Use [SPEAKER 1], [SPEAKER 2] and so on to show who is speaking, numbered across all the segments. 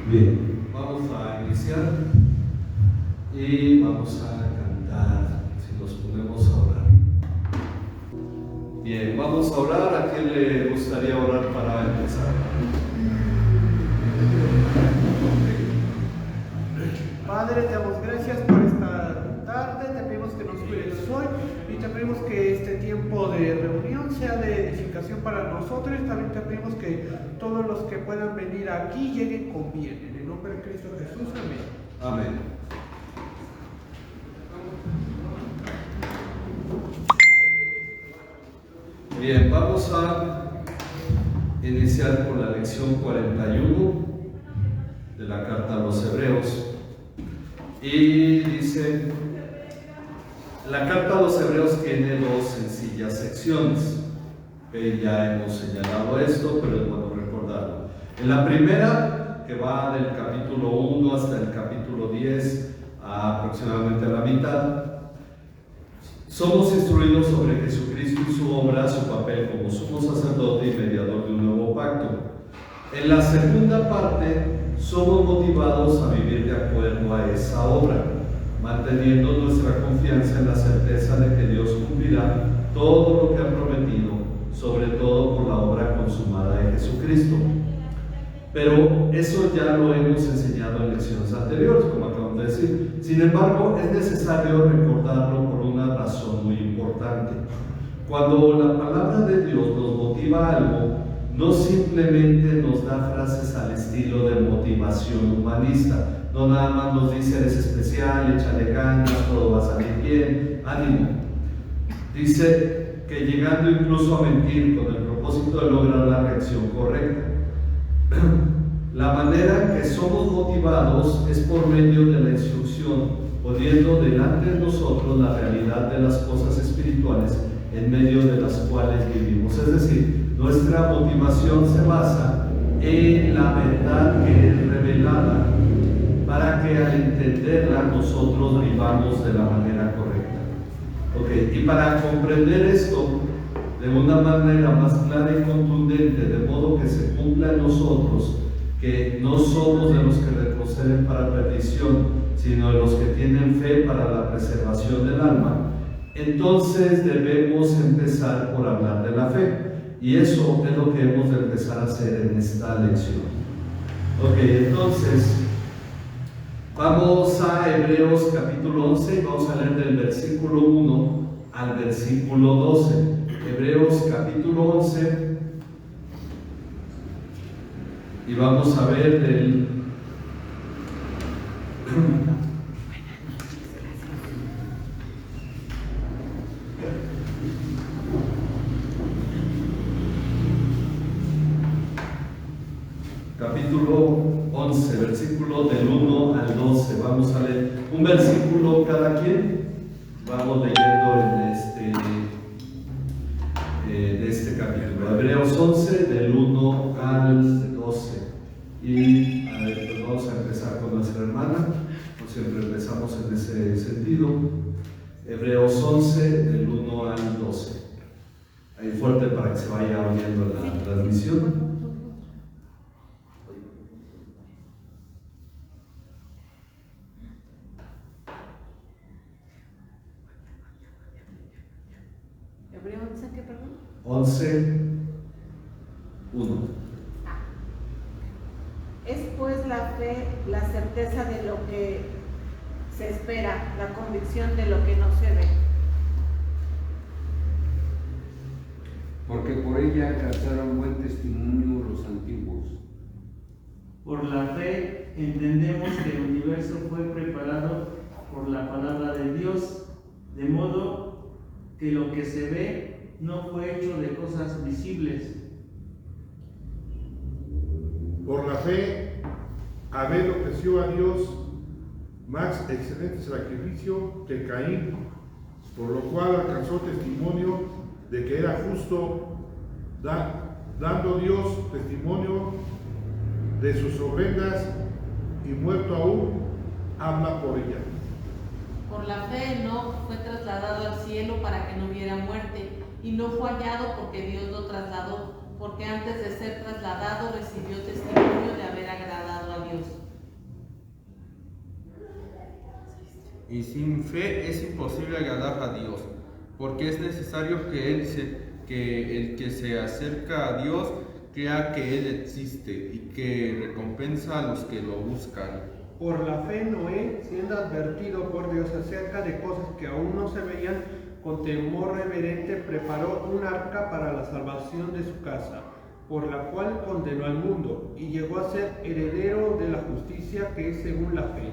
[SPEAKER 1] Bien, vamos a iniciar y vamos a cantar, si nos ponemos a orar. Bien, vamos a orar. ¿A quién le gustaría orar para empezar?
[SPEAKER 2] Padre, te damos gracias por esta tarde, te pedimos que nos cuides hoy y te pedimos que este tiempo de reunión sea de edificación para nosotros. También te pedimos que todos los que puedan venir aquí lleguen con bien. En el nombre de Cristo Jesús, amén.
[SPEAKER 1] Amén. Bien, vamos a iniciar con la lección 41 de la carta a los Hebreos. Y dice, la carta a los Hebreos tiene dos sencillas secciones. Ya hemos señalado esto, pero es bueno recordarlo. En la primera, que va del capítulo 1 hasta el capítulo 10, aproximadamente a la mitad, somos instruidos sobre Jesucristo y su obra, su papel como sumo sacerdote y mediador de un nuevo pacto. En la segunda parte, somos motivados a vivir de acuerdo a esa obra, manteniendo nuestra confianza en la certeza de que Dios cumplirá todo lo que ha prometido, sobre todo por la obra consumada de Jesucristo. Pero eso ya lo hemos enseñado en lecciones anteriores, como acabamos de decir. Sin embargo, es necesario recordarlo por una razón muy importante. Cuando la palabra de Dios nos motiva a algo, no simplemente nos da frases al estilo de motivación humanista. No nada más nos dice eres especial, échale ganas, todo va a salir bien, ánimo. Dice que llegando incluso a mentir con el propósito de lograr la reacción correcta. La manera en que somos motivados es por medio de la instrucción, poniendo delante de nosotros la realidad de las cosas espirituales en medio de las cuales vivimos. Es decir, nuestra motivación se basa en la verdad que es revelada para que al entenderla nosotros vivamos de la manera correcta. Y para comprender esto de una manera más clara y contundente, de modo que se cumpla en nosotros que no somos de los que retroceden para perdición, sino de los que tienen fe para la preservación del alma, entonces debemos empezar por hablar de la fe. Y eso es lo que hemos de empezar a hacer en esta lección. Entonces vamos a Hebreos capítulo 11 y vamos a leer del versículo 1 al versículo 12. Hebreos capítulo 11 y vamos a ver del capítulo 11, versículo del 1 al 12. Vamos a leer un versículo cada quien. Vamos leyendo de este capítulo. Hebreos 11, del 1 al 12. Y pues vamos a empezar con nuestra hermana. Como siempre empezamos en ese sentido. Hebreos 11, del 1 al 12. Ahí fuerte para que se vaya oyendo la transmisión.
[SPEAKER 3] ¿Hebreo 11 qué, perdón?
[SPEAKER 1] 11, 1.
[SPEAKER 3] Es pues la fe, la certeza de lo que se espera, la convicción de lo que no se ve.
[SPEAKER 4] Porque por ella alcanzaron buen testimonio los antiguos.
[SPEAKER 5] Por la fe entendemos que el universo fue preparado por la palabra de Dios, de modo que lo que se ve no fue hecho de cosas visibles.
[SPEAKER 6] Por la fe, Abel ofreció a Dios más excelente sacrificio que Caín, por lo cual alcanzó testimonio de que era justo, dando Dios testimonio de sus ofrendas, y muerto aún, habla por ella.
[SPEAKER 3] Por la fe Enoc fue trasladado al cielo para que no hubiera muerte, y no fue hallado porque Dios lo trasladó, porque antes de ser trasladado recibió testimonio de haber agradado a Dios.
[SPEAKER 7] y sin fe es imposible agradar a Dios, porque es necesario que el que se acerca a Dios crea que Él existe y que recompensa a los que lo buscan.
[SPEAKER 2] Por la fe Noé, siendo advertido por Dios acerca de cosas que aún no se veían, con temor reverente preparó un arca para la salvación de su casa, por la cual condenó al mundo, y llegó a ser heredero de la justicia que es según la fe.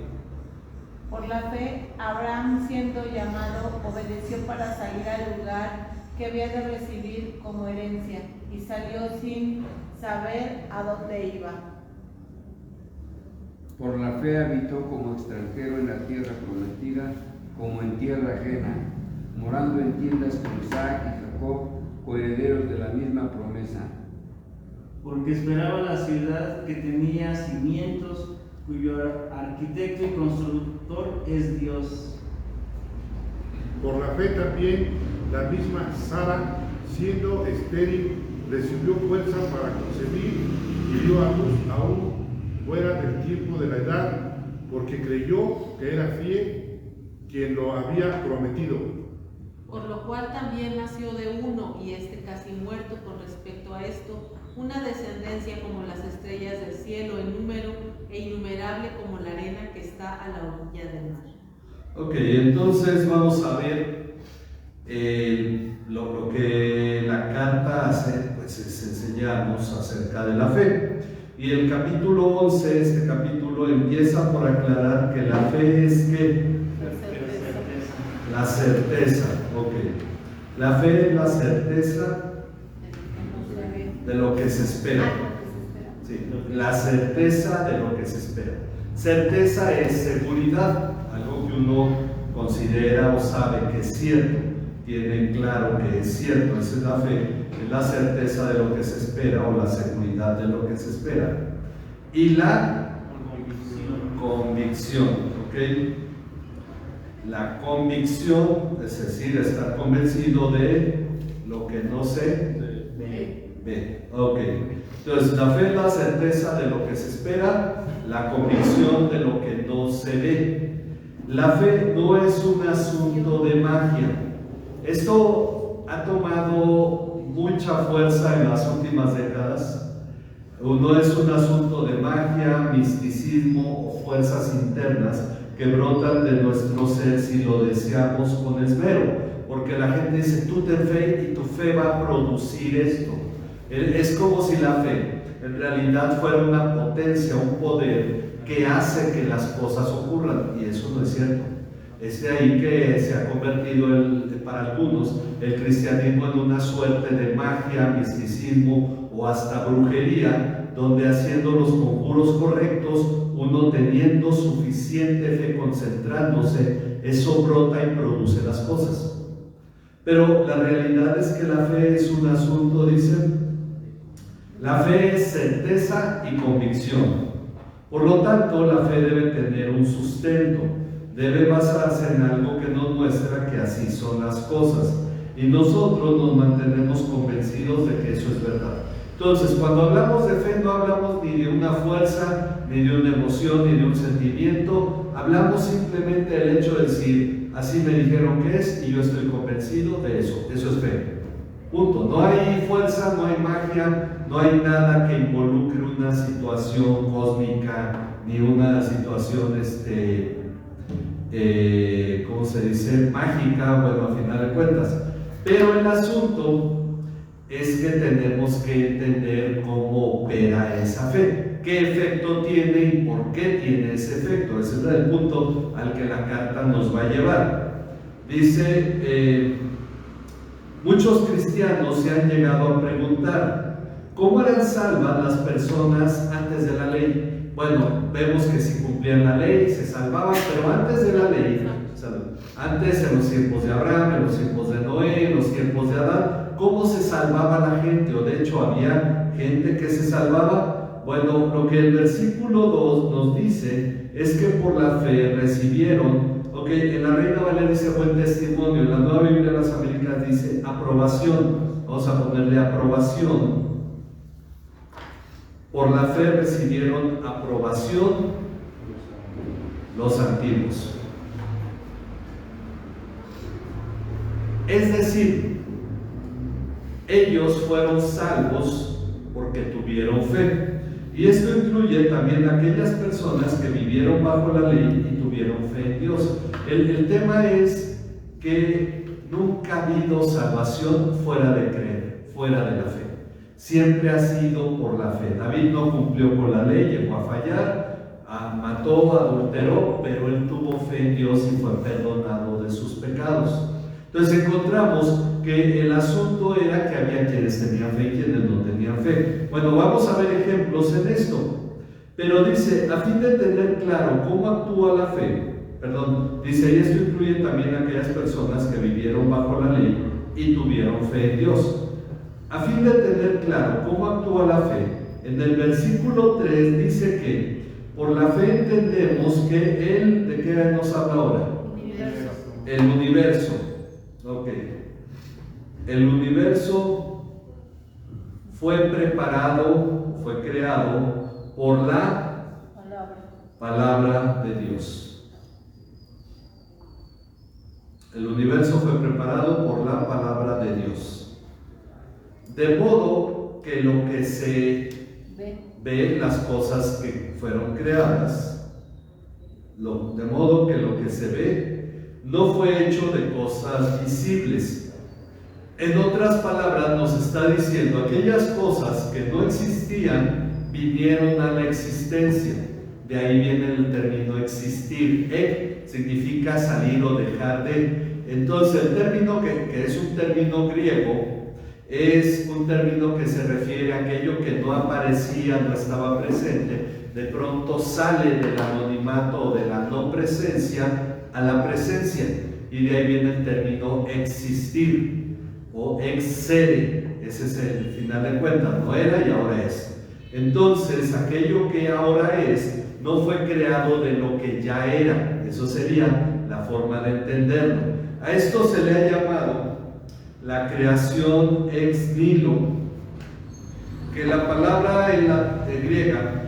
[SPEAKER 3] Por la fe, Abraham, siendo llamado, obedeció para salir al lugar que había de recibir como herencia, y salió sin saber a dónde iba.
[SPEAKER 4] Por la fe habitó como extranjero en la tierra prometida, como en tierra ajena, morando en tiendas con Isaac y Jacob, coherederos de la misma promesa.
[SPEAKER 5] Porque esperaba la ciudad que tenía cimientos, cuyo arquitecto y constructor es Dios.
[SPEAKER 6] Por la fe también la misma Sara, siendo estéril, recibió fuerza para concebir y dio a luz aún fuera del tiempo de la edad, porque creyó que era fiel quien lo había prometido.
[SPEAKER 8] Por lo cual también nació de uno, y este casi muerto con respecto a esto, una descendencia como las estrellas del cielo en número e innumerable como la arena que está a la orilla del mar.
[SPEAKER 1] Ok, entonces vamos a ver lo que la carta hace, pues es enseñarnos acerca de la fe. Y el capítulo 11, este capítulo empieza por aclarar que la fe es que la certeza, ok. La fe es la certeza de lo que se espera. Sí, la certeza de lo que se espera. Certeza es seguridad, algo que uno considera o sabe que es cierto, tiene claro que es cierto, esa es la fe, es la certeza de lo que se espera o la seguridad de lo que se espera. Y la convicción, ¿ok? La convicción, es decir, estar convencido de lo que no se ve. Ok. Entonces, la fe es la certeza de lo que se espera, la convicción de lo que no se ve. La fe no es un asunto de magia. Esto ha tomado mucha fuerza en las últimas décadas. No es un asunto de magia, misticismo o fuerzas internas que brotan de nuestro ser si lo deseamos con esmero, porque la gente dice, tú ten fe y tu fe va a producir esto. Es como si la fe en realidad fuera una potencia, un poder que hace que las cosas ocurran, y eso no es cierto. Es de ahí que se ha convertido para algunos el cristianismo en una suerte de magia, misticismo o hasta brujería, donde haciendo los conjuros correctos, uno teniendo suficiente fe, concentrándose, eso brota y produce las cosas. Pero la realidad es que la fe es un asunto, dicen, la fe es certeza y convicción. Por lo tanto, la fe debe tener un sustento, debe basarse en algo que nos muestra que así son las cosas, y nosotros nos mantenemos convencidos de que eso es verdad. Entonces, cuando hablamos de fe, no hablamos ni de una fuerza, ni de una emoción, ni de un sentimiento, hablamos simplemente del hecho de decir, así me dijeron que es, y yo estoy convencido de eso. Eso es fe. Punto. No hay fuerza, no hay magia, no hay nada que involucre una situación cósmica, ni una situación, ¿cómo se dice? Mágica, bueno, a final de cuentas. Pero el asunto es que tenemos que entender cómo opera esa fe, qué efecto tiene y por qué tiene ese efecto. Ese es el punto al que la carta nos va a llevar. Dice, muchos cristianos se han llegado a preguntar, ¿cómo eran salvas las personas antes de la ley? Bueno, vemos que si cumplían la ley se salvaban, pero antes de la ley, antes en los tiempos de Abraham, en los tiempos de Noé, en los tiempos de Adán, ¿cómo se salvaba la gente? O de hecho había gente que se salvaba. Bueno, lo que el versículo 2 nos dice es que por la fe recibieron, ok, en la Reina Valera dice buen testimonio, en la Nueva Biblia de las Américas dice aprobación, vamos a ponerle aprobación. Por la fe recibieron aprobación los antiguos. Es decir, ellos fueron salvos porque tuvieron fe. Y esto incluye también a aquellas personas que vivieron bajo la ley y tuvieron fe en Dios. El tema es que nunca ha habido salvación fuera de creer, fuera de la fe. Siempre ha sido por la fe. David no cumplió con la ley, llegó a fallar, mató, adulteró, pero él tuvo fe en Dios y fue perdonado de sus pecados. Entonces encontramos que el asunto era que había quienes tenían fe y quienes no tenían fe. Bueno, vamos a ver ejemplos en esto. Pero dice, a fin de tener claro cómo actúa la fe, dice, y esto incluye también a aquellas personas que vivieron bajo la ley y tuvieron fe en Dios. A fin de tener claro cómo actúa la fe, en el versículo 3 dice que por la fe entendemos que Él, ¿de qué nos habla ahora? El universo. Ok. El universo fue preparado, fue creado por la palabra de Dios. El universo fue preparado por la palabra de Dios. De modo que lo que se ve, las cosas que fueron creadas, de modo que lo que se ve no fue hecho de cosas visibles. En otras palabras, nos está diciendo aquellas cosas que no existían vinieron a la existencia. De ahí viene el término existir. Significa salir o dejar de. Entonces, el término que es un término griego, es un término que se refiere a aquello que no aparecía, no estaba presente, de pronto sale del anonimato o de la no presencia a la presencia, y de ahí viene el término existir o excede. Ese es el final de cuentas, no era y ahora es. Entonces, aquello que ahora es no fue creado de lo que ya era. Eso sería la forma de entenderlo. A esto se le ha llamado la creación ex nihilo, que la palabra en la griega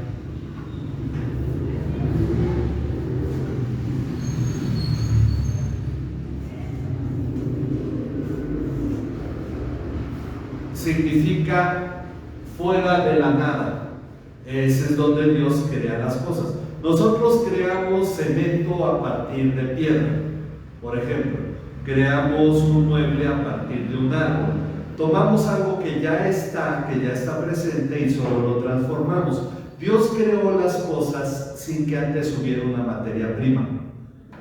[SPEAKER 1] significa fuera de la nada. Ese es donde Dios crea las cosas. Nosotros creamos cemento a partir de piedra, por ejemplo. Creamos un mueble a partir de un árbol. Tomamos algo que ya está presente y solo lo transformamos. Dios creó las cosas sin que antes hubiera una materia prima.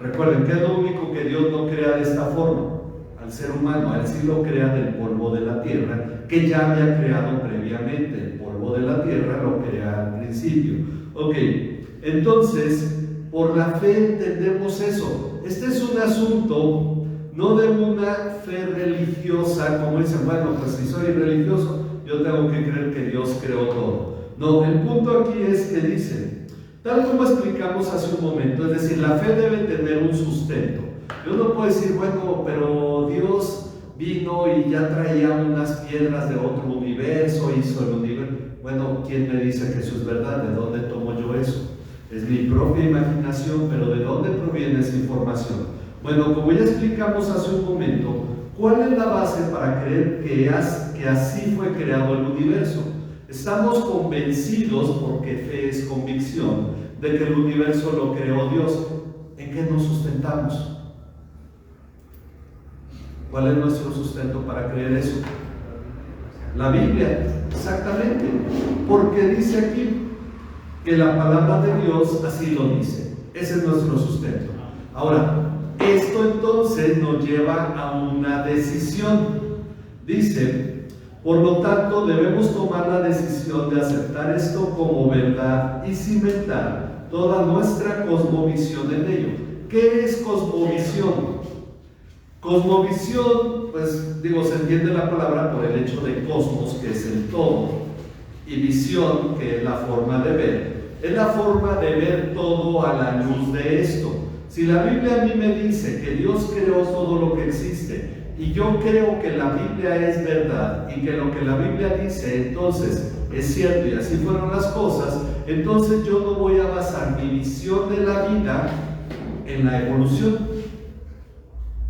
[SPEAKER 1] Recuerden que es lo único que Dios no crea de esta forma. Al ser humano, a él sí lo crea del polvo de la tierra, que ya había creado previamente. El polvo de la tierra lo crea al principio. Ok, entonces, por la fe entendemos eso. Este es un asunto no de una fe religiosa, como dicen, bueno, pues si soy religioso, yo tengo que creer que Dios creó todo. No, el punto aquí es que dice, tal como explicamos hace un momento, es decir, la fe debe tener un sustento. Yo no puedo decir, bueno, pero Dios vino y ya traía unas piedras de otro universo, hizo el universo. Bueno, ¿quién me dice que eso es verdad? ¿De dónde tomo yo eso? Es mi propia imaginación, pero ¿de dónde proviene esa información? Bueno, como ya explicamos hace un momento, ¿cuál es la base para creer que así fue creado el universo? Estamos convencidos, porque fe es convicción, de que el universo lo creó Dios. ¿En qué nos sustentamos? ¿Cuál es nuestro sustento para creer eso? La Biblia, exactamente, porque dice aquí que la palabra de Dios así lo dice. Ese es nuestro sustento. Ahora, esto entonces nos lleva a una decisión. Dice, por lo tanto, debemos tomar la decisión de aceptar esto como verdad y cimentar toda nuestra cosmovisión en ello. ¿Qué es cosmovisión? Cosmovisión, pues digo, se entiende la palabra por el hecho de cosmos, que es el todo, y visión, que es la forma de ver. Es la forma de ver todo a la luz de esto. Si la Biblia a mí me dice que Dios creó todo lo que existe, y yo creo que la Biblia es verdad, y que lo que la Biblia dice entonces es cierto, y así fueron las cosas, entonces yo no voy a basar mi visión de la vida en la evolución.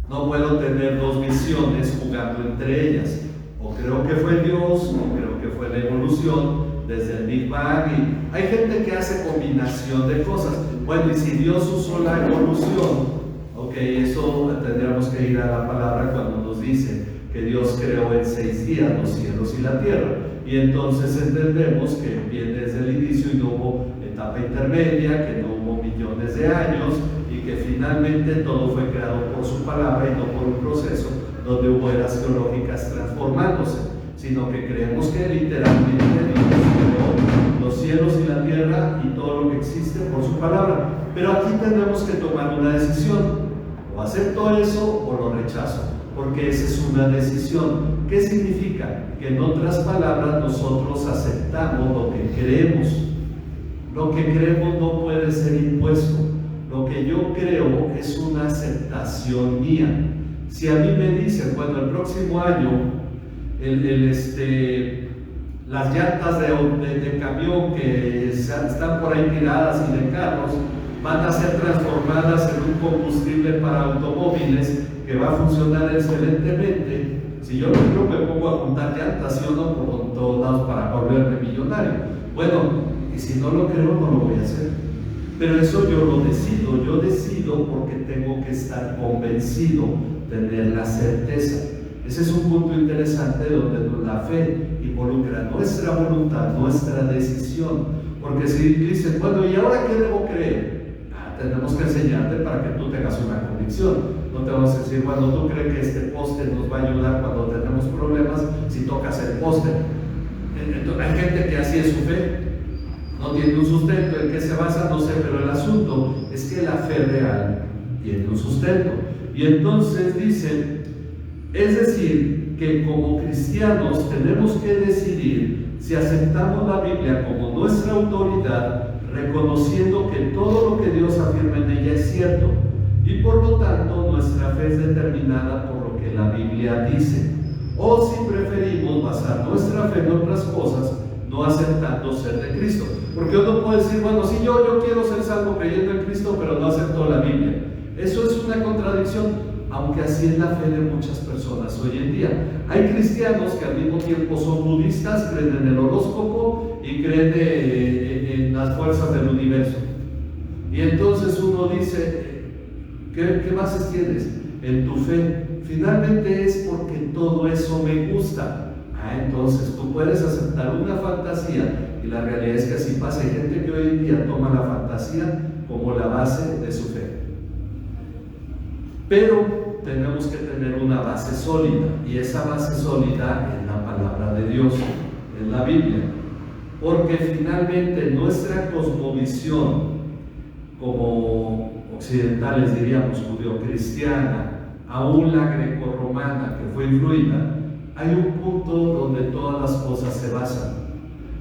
[SPEAKER 1] No puedo tener dos visiones jugando entre ellas. O creo que fue Dios, o creo que fue la evolución desde el Big Bang. Y hay gente que hace combinación de cosas. Bueno, y si Dios usó la evolución, ok, eso tendríamos que ir a la palabra cuando nos dice que Dios creó en 6 días los cielos y la tierra. Y entonces entendemos que viene desde el inicio y no hubo etapa intermedia, que no hubo millones de años y que finalmente todo fue creado por su palabra y no por un proceso donde hubo eras geológicas transformándose, sino que creemos que literalmente Dios creó los cielos y la tierra y todo lo que existe por su palabra. Pero aquí tenemos que tomar una decisión: o acepto eso o lo rechazo, porque esa es una decisión. ¿Qué significa? Que en otras palabras nosotros aceptamos lo que creemos. Lo que creemos no puede ser impuesto. Lo que yo creo es una aceptación mía. Si a mí me dicen, bueno, el próximo año las llantas de camión que están por ahí tiradas y de carros van a ser transformadas en un combustible para automóviles que va a funcionar excelentemente. Si yo me pongo a juntar llantas, ¿sí o no?, por todos lados para volverme millonario. Bueno, y si no lo creo, no lo voy a hacer. Pero eso yo lo decido. Yo decido porque tengo que estar convencido, tener la certeza. Ese es un punto interesante donde la fe involucra nuestra voluntad, nuestra decisión. Porque si dicen, bueno, ¿y ahora qué debo creer? Tenemos que enseñarte para que tú tengas una convicción. No te vamos a decir, bueno, tú crees que este poste nos va a ayudar cuando tenemos problemas si tocas el poste. Entonces, hay gente que así es su fe, no tiene un sustento. ¿En qué se basa? No sé, pero el asunto es que la fe real tiene un sustento. Y entonces dicen, es decir, que como cristianos tenemos que decidir si aceptamos la Biblia como nuestra autoridad, reconociendo que todo lo que Dios afirma en ella es cierto, y por lo tanto nuestra fe es determinada por lo que la Biblia dice, o si preferimos basar nuestra fe en otras cosas, no aceptando ser de Cristo. Porque uno puede decir, bueno, si yo quiero ser salvo creyendo en Cristo, pero no acepto la Biblia. Eso es una contradicción, aunque así es la fe de muchas personas hoy en día. Hay cristianos que al mismo tiempo son budistas, creen en el horóscopo y creen en las fuerzas del universo. Y entonces uno dice, ¿qué bases tienes? En tu fe. Finalmente es porque todo eso me gusta. Entonces tú puedes aceptar una fantasía y la realidad es que así pasa. Hay gente que hoy en día toma la fantasía como la base de su fe. Pero tenemos que tener una base sólida, y esa base sólida es la palabra de Dios, es la Biblia. Porque finalmente nuestra cosmovisión como occidentales, diríamos, judeocristiana, aún la grecorromana que fue influida, hay un punto donde todas las cosas se basan,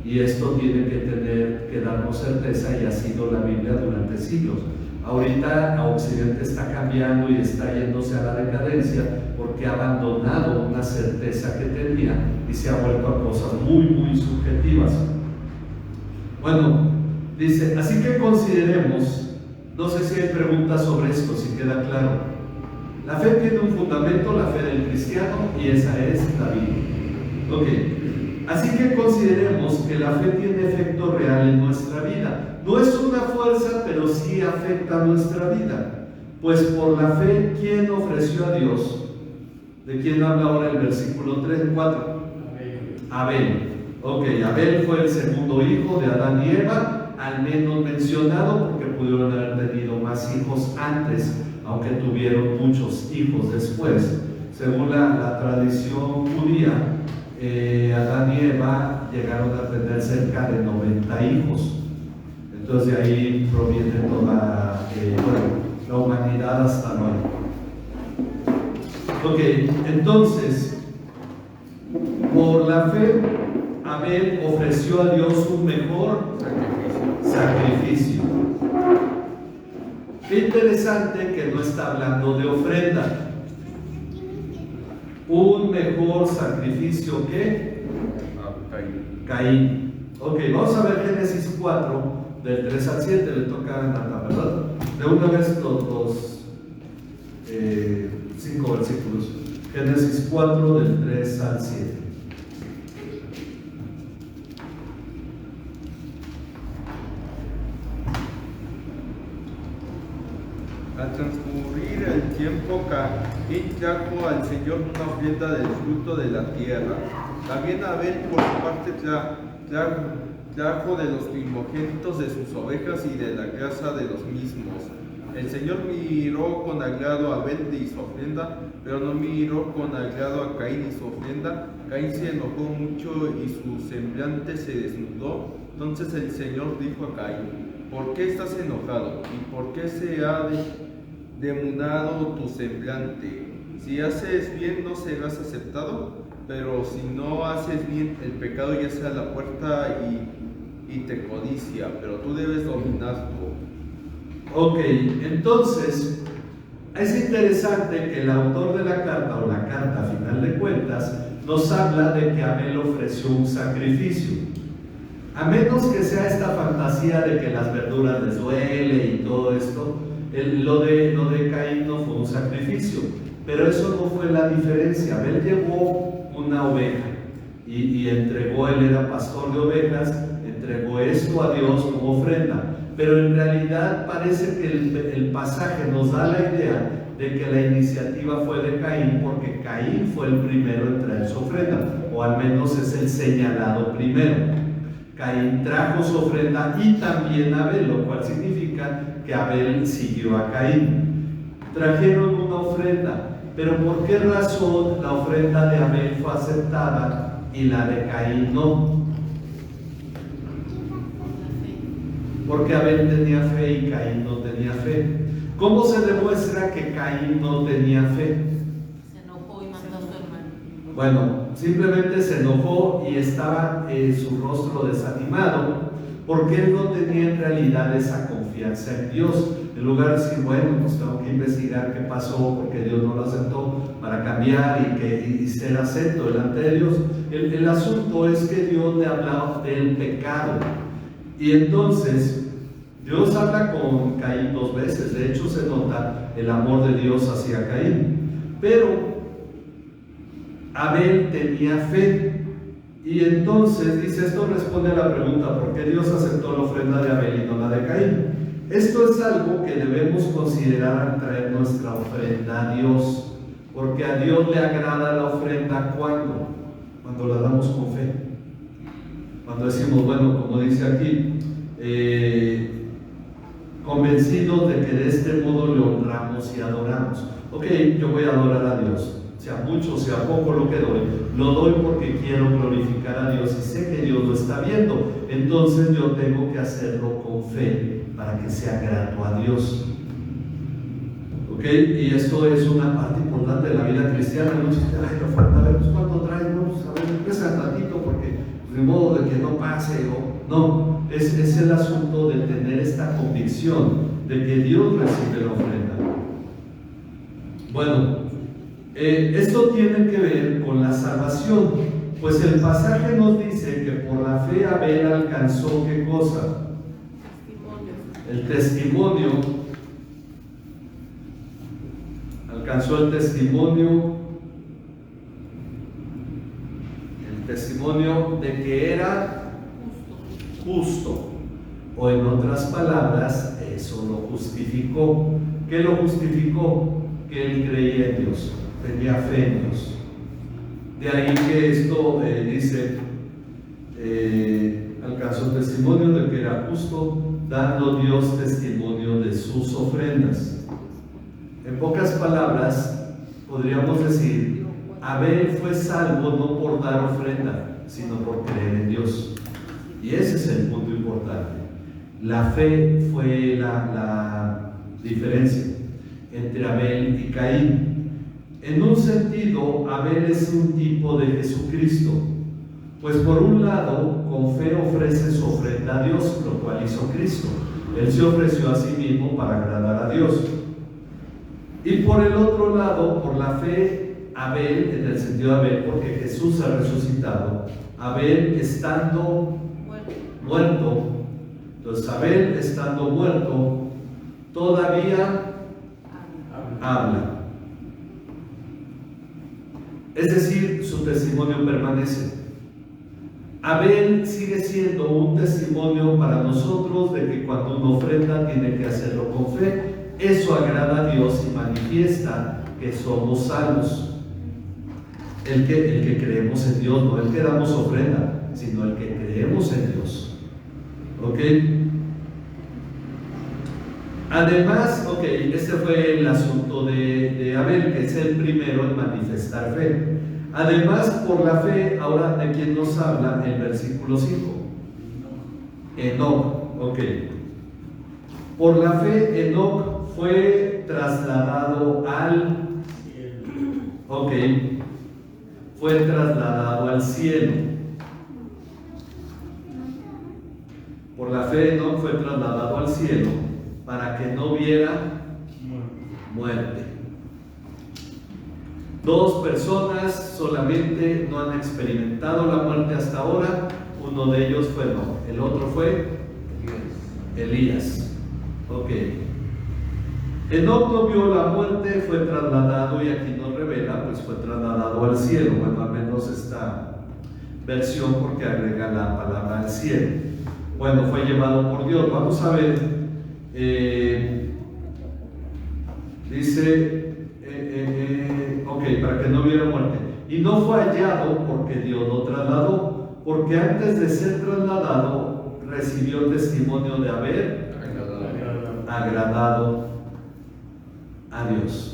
[SPEAKER 1] y esto tiene que darnos certeza, y ha sido la Biblia durante siglos. Ahorita Occidente está cambiando y está yéndose a la decadencia porque ha abandonado una certeza que tenía y se ha vuelto a cosas muy, muy subjetivas. Bueno, dice, así que consideremos, no sé si hay preguntas sobre esto, si queda claro. La fe tiene un fundamento, la fe del cristiano, y esa es la Biblia. Ok, así que consideremos que la fe tiene efecto real en nuestra vida. No es una fuerza, pero sí afecta a nuestra vida. Pues por la fe, ¿quién ofreció a Dios? ¿De quién habla ahora el versículo 4? Abel. Ok, Abel fue el segundo hijo de Adán y Eva, al menos mencionado, porque pudieron haber tenido más hijos antes, aunque tuvieron muchos hijos después. Según la tradición judía, Adán y Eva llegaron a tener cerca de 90 hijos. Entonces de ahí proviene toda la humanidad hasta hoy. Ok, entonces, por la fe, Abel ofreció a Dios un mejor sacrificio. Qué interesante que no está hablando de ofrenda. Un mejor sacrificio que Caín. Ok, vamos a ver Génesis 4, del 3 al 7, le toca a Nata, ¿verdad? De una vez los 5 versículos. Génesis 4, del 3 al 7.
[SPEAKER 7] Al transcurrir el tiempo, Caín trajo al Señor una ofrenda del fruto de la tierra. También Abel, por su parte, trajo de los primogénitos de sus ovejas y de la grasa de los mismos. El Señor miró con agrado a Abel y su ofrenda, pero no miró con agrado a Caín y su ofrenda. Caín se enojó mucho y su semblante se desnudó. Entonces el Señor dijo a Caín: ¿por qué estás enojado? ¿Y por qué se ha demudado tu semblante? Si haces bien, no serás aceptado, pero si no haces bien, el pecado ya está a la puerta y te codicia, pero tú debes dominarlo.
[SPEAKER 1] Ok, entonces es interesante que el autor de la carta, o la carta a final de cuentas, nos habla de que Abel ofreció un sacrificio. A menos que sea esta fantasía de que las verduras les duele y todo esto, lo de Caín no fue un sacrificio, pero eso no fue la diferencia. Abel llevó una oveja y entregó, él era pastor de ovejas, entregó esto a Dios como ofrenda. Pero en realidad parece que el pasaje nos da la idea de que la iniciativa fue de Caín, porque Caín fue el primero en traer su ofrenda, o al menos es el señalado primero. Caín trajo su ofrenda y también Abel, lo cual significa que Abel siguió a Caín. Trajeron una ofrenda, pero ¿por qué razón la ofrenda de Abel fue aceptada y la de Caín no? Porque Abel tenía fe y Caín no tenía fe. ¿Cómo se demuestra que Caín no tenía fe?
[SPEAKER 8] Se enojó y mató a su hermano.
[SPEAKER 1] Bueno, simplemente se enojó y estaba su rostro desanimado, porque él no tenía en realidad esa confianza en Dios. En lugar de decir, bueno, pues tengo que investigar qué pasó, porque Dios no lo aceptó, para cambiar y ser acepto delante de Dios. El asunto es que Dios le hablaba del pecado. Y entonces Dios habla con Caín 2 veces. De hecho se nota el amor de Dios hacia Caín. Pero Abel tenía fe. Y entonces dice, esto responde a la pregunta: ¿por qué Dios aceptó la ofrenda de Abel y no la de Caín? Esto es algo que debemos considerar al traer nuestra ofrenda a Dios. Porque a Dios le agrada la ofrenda cuando la damos con fe. Cuando decimos, bueno, como dice aquí, convencidos de que de este modo le honramos y adoramos. Ok, yo voy a adorar a Dios, sea mucho, sea poco lo que doy, lo doy porque quiero glorificar a Dios y sé que Dios lo está viendo. Entonces yo tengo que hacerlo con fe para que sea grato a Dios. Ok, y esto es una parte importante de la vida cristiana. Muchos dicen, ay, no falta, a ver, pues cuánto traes, vamos a ver, empieza tantito porque de modo de que no pase, o no, es el asunto de tener esta convicción de que Dios recibe la ofrenda. Bueno, esto tiene que ver con la salvación, pues el pasaje nos dice que por la fe Abel alcanzó ¿qué cosa? El testimonio. Alcanzó el testimonio de que era justo, o en otras palabras, eso lo justificó. ¿Qué lo justificó? Que él creía en Dios, tenía fe en Dios. De ahí que esto dice, alcanzó testimonio de que era justo, dando Dios testimonio de sus ofrendas. En pocas palabras, podríamos decir, Abel fue salvo no por dar ofrenda, sino por creer en Dios. Y ese es el punto importante. La fe fue la diferencia entre Abel y Caín. En un sentido, Abel es un tipo de Jesucristo, pues por un lado, con fe ofrece su ofrenda a Dios, lo cual hizo Cristo. Él se ofreció a sí mismo para agradar a Dios. Y por el otro lado, por la fe, Abel, en el sentido de Abel, porque Jesús ha resucitado, Abel estando muerto, entonces Abel estando muerto, todavía habla. Es decir, su testimonio permanece. Abel sigue siendo un testimonio para nosotros de que cuando uno ofrenda tiene que hacerlo con fe. Eso agrada a Dios y manifiesta que somos salvos. El que creemos en Dios, no el que damos ofrenda, sino el que creemos en Dios. ¿Ok? Además, este fue el asunto de Abel, que es el primero en manifestar fe. Además, por la fe, ahora ¿de quién nos habla el versículo 5? Enoc, ok. Por la fe, Enoc fue trasladado al cielo. Por la fe, Enoc fue trasladado al cielo para que no viera muerte. Dos personas solamente no han experimentado la muerte hasta ahora. Uno de ellos fue Enoc, el otro fue Elías. Ok. Enoc no vio la muerte, fue trasladado, y aquí nos revela, pues fue trasladado al cielo. Bueno, al menos esta versión, porque agrega la palabra al cielo. Bueno, fue llevado por Dios. Vamos a ver. Dice, para que no hubiera muerte. Y no fue hallado porque Dios lo trasladó, porque antes de ser trasladado recibió testimonio de haber agradado a Dios.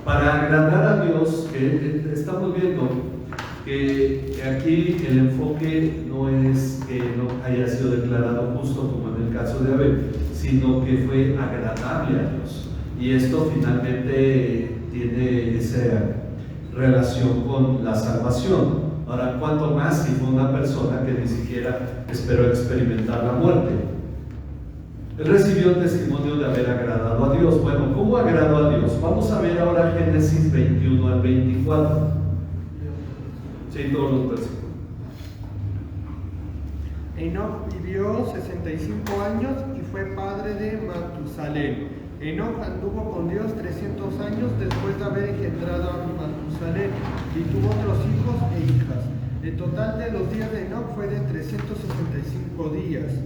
[SPEAKER 1] Para agradar a Dios, estamos viendo que aquí el enfoque no es que no haya sido declarado justo como en el caso de Abel, sino que fue agradable a Dios. Y esto finalmente tiene esa relación con la salvación. Ahora, ¿cuánto más si fue una persona que ni siquiera esperó experimentar la muerte? Él recibió el testimonio de haber agradado a Dios. Bueno, ¿cómo agradó a Dios? Vamos a ver ahora Génesis 21 al 24. Sí, todos los versículos.
[SPEAKER 2] Enoc vivió 65 años y fue padre de Matusalén. Enoc anduvo con Dios 300 años después de haber engendrado a Matusalén y tuvo otros hijos e hijas. El total de los días de Enoc fue de 365 días.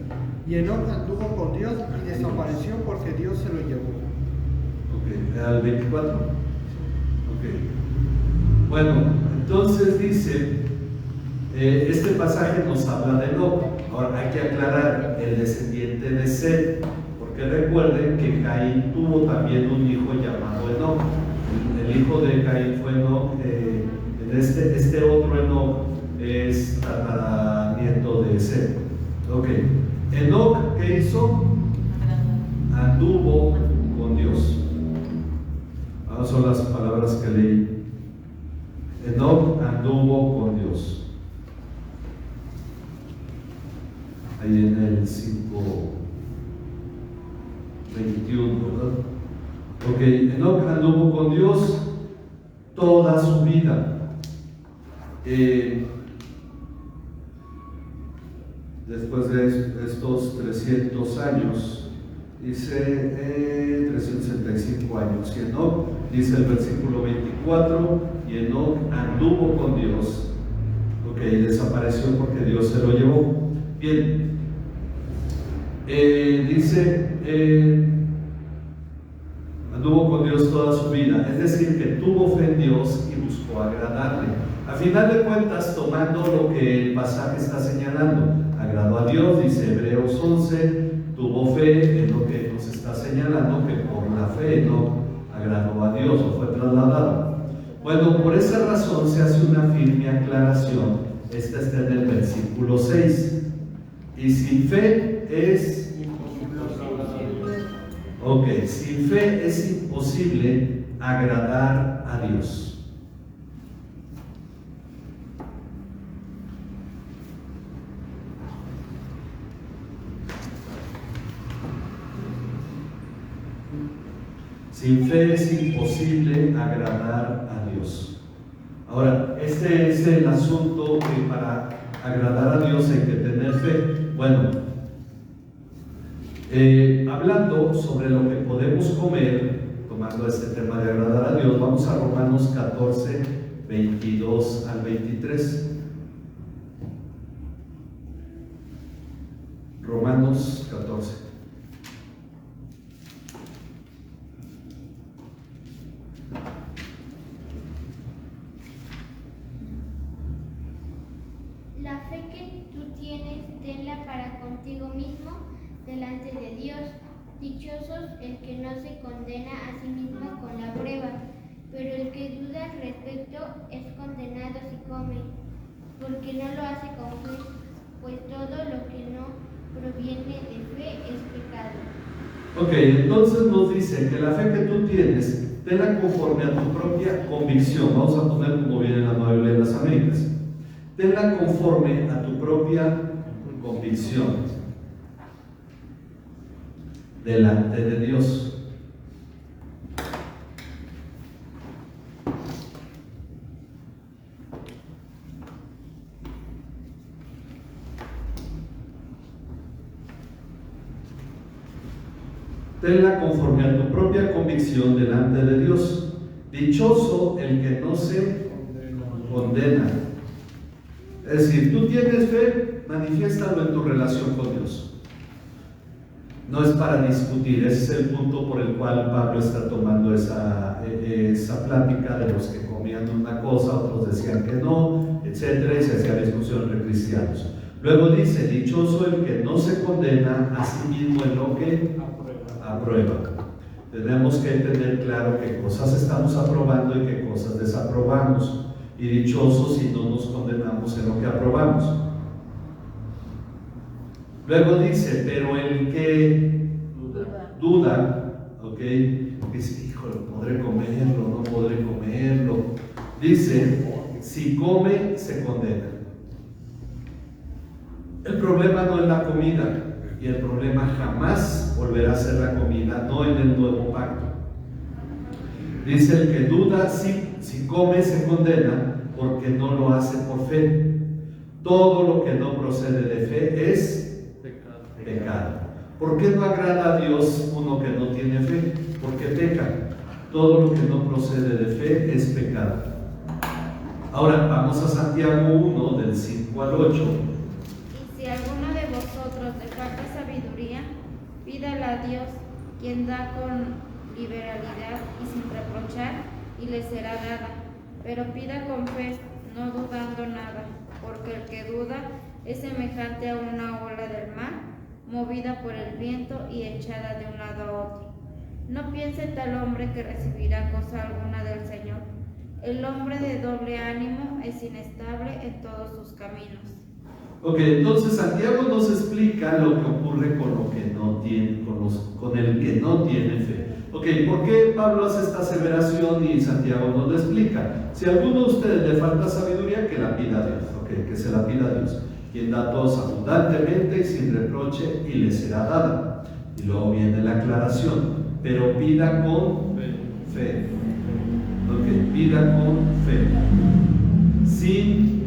[SPEAKER 2] Y Enoc anduvo con Dios y desapareció porque Dios se lo llevó.
[SPEAKER 1] Ok, al 24. Ok. Bueno, entonces dice, este pasaje nos habla de Enoc. Ahora hay que aclarar, el descendiente de Set, porque recuerden que Caín tuvo también un hijo llamado Enoc. El hijo de Caín fue Enoc. Este otro Enoc es tataranieto de Set. Ok. Enoc, ¿qué hizo? Anduvo con Dios. Esas son las palabras que leí. Enoc anduvo con Dios. Ahí en el 5:21, ¿verdad? Ok, Enoc anduvo con Dios toda su vida. Después de estos 300 años, dice 365 años, y Enoc, dice el versículo 24, y Enoc anduvo con Dios, y desapareció porque Dios se lo llevó. Bien, dice, anduvo con Dios toda su vida, es decir, que tuvo fe en Dios y buscó agradarle. A final de cuentas, tomando lo que el pasaje está señalando, agradó a Dios, dice Hebreos 11, tuvo fe, en lo que nos está señalando que por la fe no agradó a Dios o fue trasladado. Bueno, por esa razón se hace una firme aclaración. Esta está en el versículo 6. Y sin fe es imposible. Sin fe es imposible agradar a Dios. Sin fe es imposible agradar a Dios. Ahora, este es el asunto que para agradar a Dios hay que tener fe. Bueno, hablando sobre lo que podemos comer, tomando este tema de agradar a Dios, vamos a Romanos 14, 22 al 23. Romanos 14.
[SPEAKER 9] La fe que tú tienes, tenla para contigo mismo delante de Dios. Dichosos el que no se condena a sí mismo con la prueba, pero el que duda al respecto es condenado si come, porque no lo hace con fe, pues todo lo que no proviene de fe es pecado.
[SPEAKER 1] Ok, entonces nos dice que la fe que tú tienes, tenla conforme a tu propia convicción. Vamos a poner como viene en la Nueva Biblia de las Américas. Tenla conforme a tu propia convicción delante de Dios. Tenla conforme a tu propia convicción delante de Dios. Dichoso el que no se condena. Es decir, tú tienes fe, manifiéstalo en tu relación con Dios. No es para discutir, ese es el punto por el cual Pablo está tomando esa plática de los que comían una cosa, otros decían que no, etcétera, y se hacía discusión entre cristianos. Luego dice, dichoso el que no se condena a sí mismo en lo que aprueba. Tenemos que tener claro qué cosas estamos aprobando y qué cosas desaprobamos. Y dichosos si no nos condenamos en lo que aprobamos. Luego dice, pero el que duda, ¿ok? Dice, híjole, ¿podré comerlo? ¿No podré comerlo? Dice, si come, se condena. El problema no es la comida, y el problema jamás volverá a ser la comida, no en el nuevo pacto. Dice, el que duda, si come, se condena, porque no lo hace por fe. Todo lo que no procede de fe es pecado. ¿Por qué no agrada a Dios uno que no tiene fe? Porque peca. Todo lo que no procede de fe es pecado. Ahora vamos a Santiago 1, del 5 al 8.
[SPEAKER 9] Y si alguno de vosotros le falta sabiduría, pídala a Dios, quien da con liberalidad y sin reprochar, y le será dada. Pero pida con fe, no dudando nada, porque el que duda es semejante a una ola del mar, movida por el viento y echada de un lado a otro. No piense tal hombre que recibirá cosa alguna del Señor. El hombre de doble ánimo es inestable en todos sus caminos.
[SPEAKER 1] Ok, entonces Santiago nos explica lo que ocurre con lo que no tiene, con el que no tiene fe. Ok, ¿por qué Pablo hace esta aseveración y Santiago nos lo explica? Si a alguno de ustedes le falta sabiduría, que la pida a Dios, ok, que se la pida a Dios, quien da a todos abundantemente y sin reproche, y le será dada. Y luego viene la aclaración, pero pida con fe. Ok, pida con fe, sin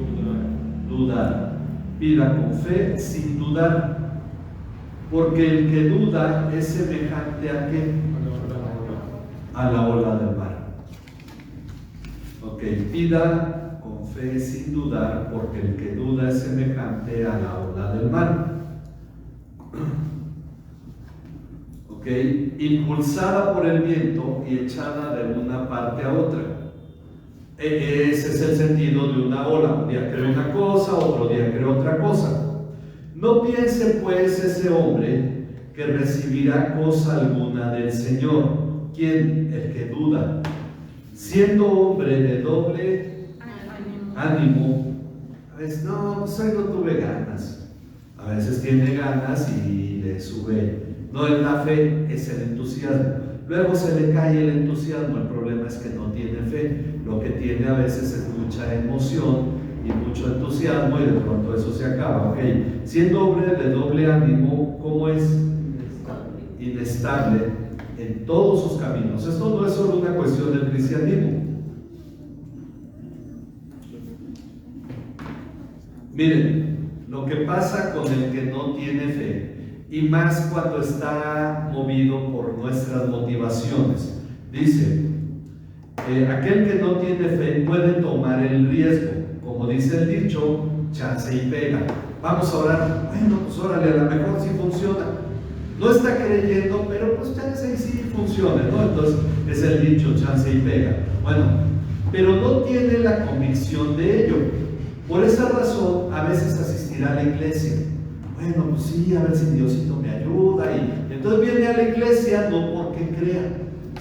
[SPEAKER 1] dudar. Pida con fe, sin dudar. Porque el que duda es semejante a ¿qué? A la ola del mar. Ok, pida con fe sin dudar, porque el que duda es semejante a la ola del mar. Ok, impulsada por el viento y echada de una parte a otra. Ese es el sentido de una ola. Un día cree una cosa, otro día cree otra cosa. No piense pues ese hombre que recibirá cosa alguna del Señor. ¿Quién? El que duda. Siendo hombre de doble ánimo, a veces no, pues hoy no tuve ganas. A veces tiene ganas y le sube. No es la fe, es el entusiasmo. Luego se le cae el entusiasmo. El problema es que no tiene fe. Lo que tiene a veces es mucha emoción y mucho entusiasmo, y de pronto eso se acaba. Ok, siendo hombre de doble ánimo, ¿cómo es? Inestable en todos sus caminos. Esto no es solo una cuestión del cristianismo. Miren, lo que pasa con el que no tiene fe, y más cuando está movido por nuestras motivaciones. Dice, aquel que no tiene fe puede tomar el riesgo, como dice el dicho, chance y pega. Vamos a orar, bueno, pues órale, a lo mejor sí funciona. No está creyendo, pero pues chance y sí funciona, ¿no? Entonces es el dicho, chance y pega. Bueno, pero no tiene la convicción de ello. Por esa razón, a veces asistirá a la iglesia. Bueno, pues sí, a ver si Diosito me ayuda. Y entonces viene a la iglesia no porque crea,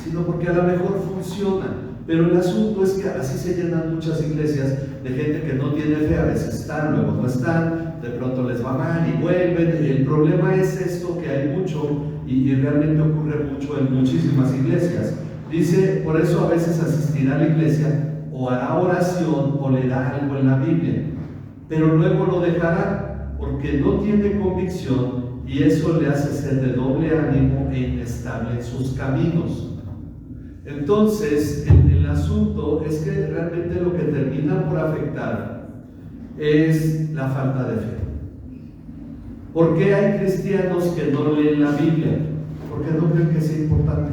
[SPEAKER 1] sino porque a lo mejor funciona. Pero el asunto es que así se llenan muchas iglesias de gente que no tiene fe, a veces están, luego no están, de pronto les va mal y vuelven. El problema es esto, que hay mucho, y realmente ocurre mucho en muchísimas iglesias. Dice, por eso a veces asistirá a la iglesia, o hará oración, o leerá algo en la Biblia, pero luego lo dejará, porque no tiene convicción, y eso le hace ser de doble ánimo e inestable en sus caminos. Entonces, el asunto es que realmente lo que termina por afectar es la falta de fe. ¿Por qué hay cristianos que no leen la Biblia? Porque no creen que sea importante.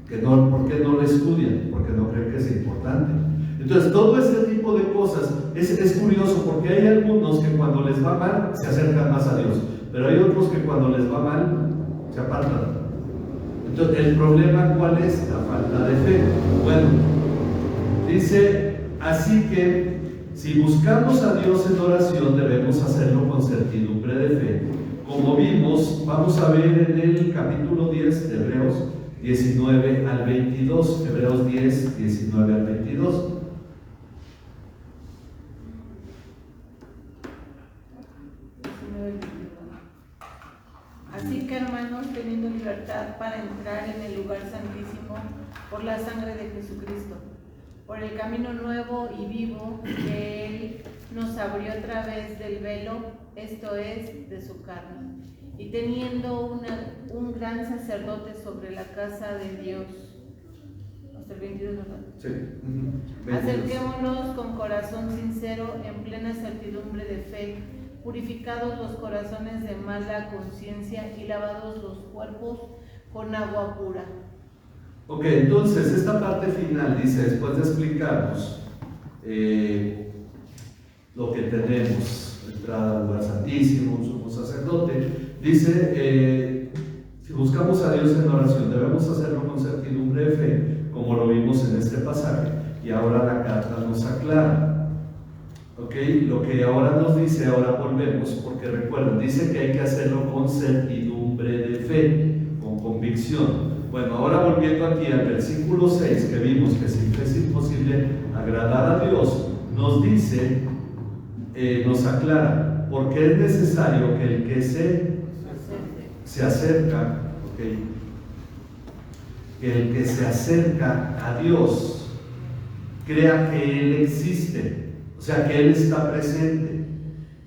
[SPEAKER 1] ¿Por qué no la estudian? Porque no creen que sea importante. Entonces, todo este tipo de cosas es curioso, porque hay algunos que cuando les va mal se acercan más a Dios, pero hay otros que cuando les va mal se apartan. Entonces, ¿el problema cuál es? La falta de fe. Bueno, dice, así que si buscamos a Dios en oración, debemos hacerlo con certidumbre de fe. Como vimos, vamos a ver en el capítulo 10 de Hebreos 19 al 22. Hebreos 10, 19 al 22.
[SPEAKER 3] Así que, hermanos, teniendo libertad para entrar en el lugar santísimo por la sangre de Jesucristo, por el camino nuevo y vivo que Él nos abrió a través del velo, esto es, de su carne, y teniendo un gran sacerdote sobre la casa de Dios. Hasta el 22, ¿verdad?
[SPEAKER 1] Sí.
[SPEAKER 3] Acerquémonos con corazón sincero, en plena certidumbre de fe, purificados los corazones de mala conciencia y lavados los cuerpos con agua pura. Ok,
[SPEAKER 1] entonces esta parte final dice, después de explicarnos lo que tenemos, entrada al lugar santísimo, un sumo sacerdote, dice, si buscamos a Dios en oración, debemos hacerlo con certidumbre de fe, como lo vimos en este pasaje, y ahora la carta nos aclara. Ok, lo que ahora nos dice, ahora volvemos, porque recuerden, dice que hay que hacerlo con certidumbre de fe, con convicción. Bueno, ahora volviendo aquí al versículo 6, que vimos que sin fe es imposible agradar a Dios, nos dice, nos aclara, porque es necesario que el que se acerca, okay, que el que se acerca a Dios crea que Él existe. O sea, que Él está presente.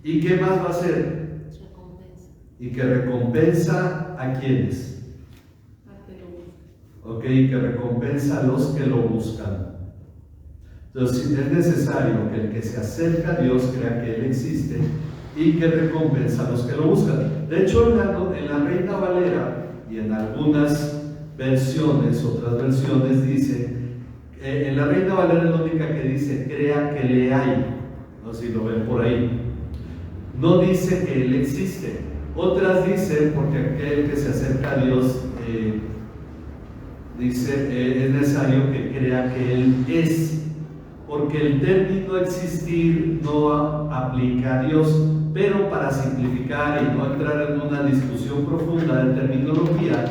[SPEAKER 1] ¿Y qué más va a hacer?
[SPEAKER 8] Recompensa.
[SPEAKER 1] Y que recompensa a quienes. Ok, que recompensa a los que lo buscan. Entonces, es necesario que el que se acerca a Dios crea que Él existe y que recompensa a los que lo buscan. De hecho, en la Reina Valera y en algunas versiones, otras versiones dicen, en la Reina Valera es la única que dice, crea que le hay, no sé si lo ven por ahí, no dice que Él existe. Otras dicen, porque aquel que se acerca a Dios dice, es necesario que crea que Él es, porque el término existir no aplica a Dios, pero para simplificar y no entrar en una discusión profunda de terminología,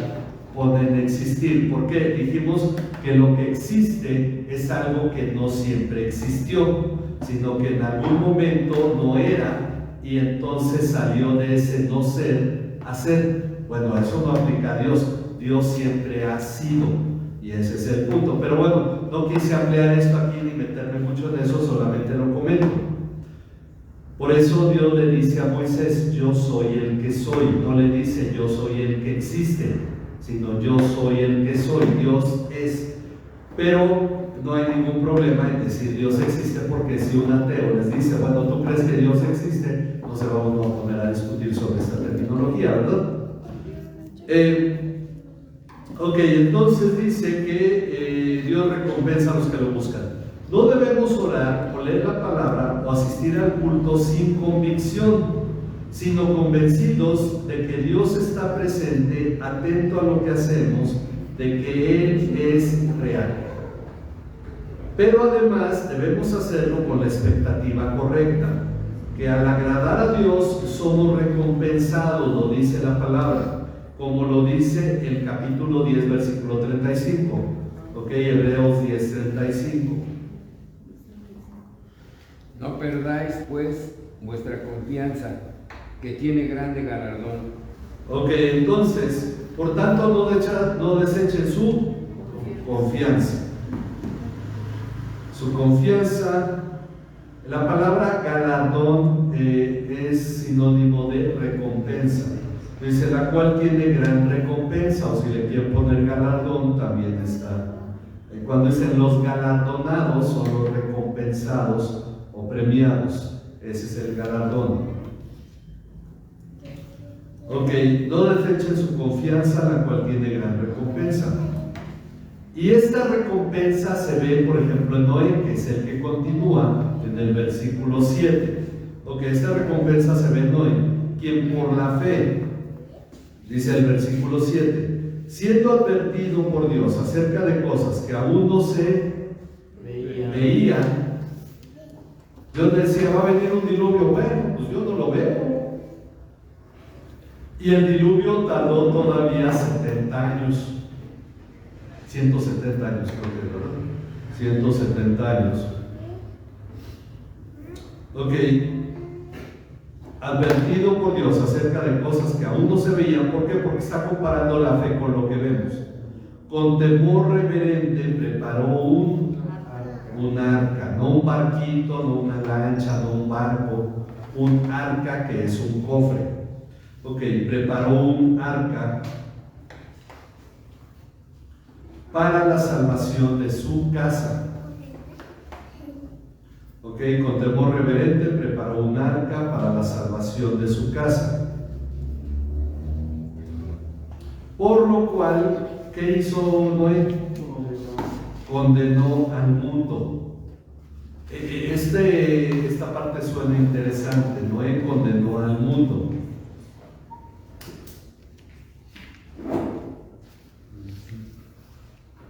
[SPEAKER 1] ponen existir. ¿Por qué? Dijimos que lo que existe es algo que no siempre existió, sino que en algún momento no era y entonces salió de ese no ser a ser. Bueno, eso no aplica a Dios. Dios siempre ha sido y ese es el punto. Pero bueno, no quise ampliar esto aquí ni meterme mucho en eso, solamente lo comento. Por eso Dios le dice a Moisés, yo soy el que soy, no le dice yo soy el que existe, sino yo soy el que soy, Dios es. Pero no hay ningún problema en decir Dios existe, porque si un ateo les dice, bueno, ¿tú crees que Dios existe? No se va uno a poner a discutir sobre esta terminología, ¿verdad? Ok, entonces dice que Dios recompensa a los que lo buscan. No debemos orar o leer la palabra o asistir al culto sin convicción, sino convencidos de que Dios está presente, atento a lo que hacemos, de que Él es real. Pero además debemos hacerlo con la expectativa correcta, que al agradar a Dios somos recompensados, lo dice la palabra, como lo dice el capítulo 10, versículo 35, ok, Hebreos 10, 35.
[SPEAKER 4] No perdáis pues vuestra confianza, que tiene grande galardón.
[SPEAKER 1] Ok, entonces, por tanto no desechen su confianza. Su confianza, la palabra galardón es sinónimo de recompensa. Dice, la cual tiene gran recompensa, o si le quieren poner galardón, también está. Cuando dicen los galardonados, son los recompensados o premiados. Ese es el galardón. Ok, no desechen su confianza, la cual tiene gran recompensa. Y esta recompensa se ve, por ejemplo, en Noé, que es el que continúa en el versículo 7. Ok, esta recompensa se ve en Noé, quien por la fe, dice el versículo 7, siendo advertido por Dios acerca de cosas que aún no se veían, Dios decía, va a venir un diluvio. Bueno, pues yo no lo veo. Y el diluvio tardó todavía 70 años. 170 años, creo que, ¿verdad? 170 años. Ok. Advertido por Dios acerca de cosas que aún no se veían. ¿Por qué? Porque está comparando la fe con lo que vemos. Con temor reverente preparó un arca, no un barquito, no una lancha, no un barco, un arca, que es un cofre. Ok, preparó un arca para la salvación de su casa. Ok, con temor reverente preparó un arca para la salvación de su casa. Por lo cual, ¿qué hizo Noé? Condenó al mundo. Esta parte suena interesante. Noé condenó al mundo.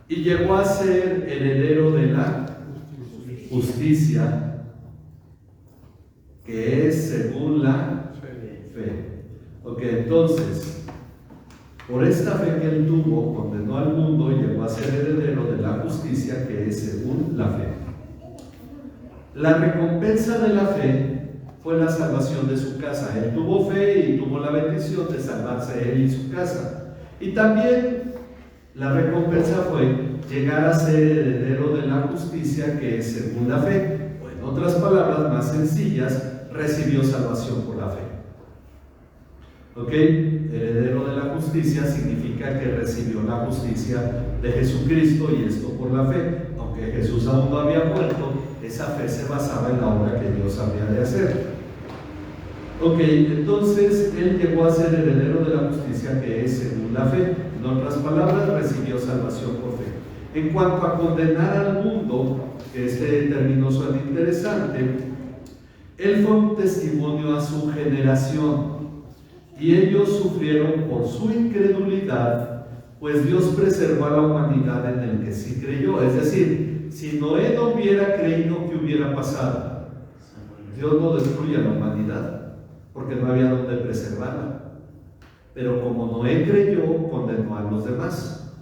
[SPEAKER 1] Y llegó a ser heredero de la justicia, que es según la fe. Ok, entonces, por esta fe que él tuvo, condenó al mundo y llegó a ser heredero de la justicia, que es según la fe. La recompensa de la fe fue la salvación de su casa. Él tuvo fe y tuvo la bendición de salvarse él y su casa. Y también la recompensa fue llegar a ser heredero de la justicia, que es según la fe. O en otras palabras más sencillas, recibió salvación por la fe. ¿Ok? Heredero de la justicia significa que recibió la justicia de Jesucristo, y esto por la fe. Aunque Jesús aún no había muerto, esa fe se basaba en la obra que Dios había de hacer. Ok, entonces él llegó a ser heredero de la justicia, que es según la fe. En otras palabras, recibió salvación por fe. En cuanto a condenar al mundo, que este término suena interesante, él fue un testimonio a su generación, y ellos sufrieron por su incredulidad, pues Dios preservó a la humanidad en el que sí creyó. Es decir, si Noé no hubiera creído, ¿qué hubiera pasado? Dios no destruye a la humanidad, porque no había donde preservarla. Pero como Noé creyó, condenó a los demás.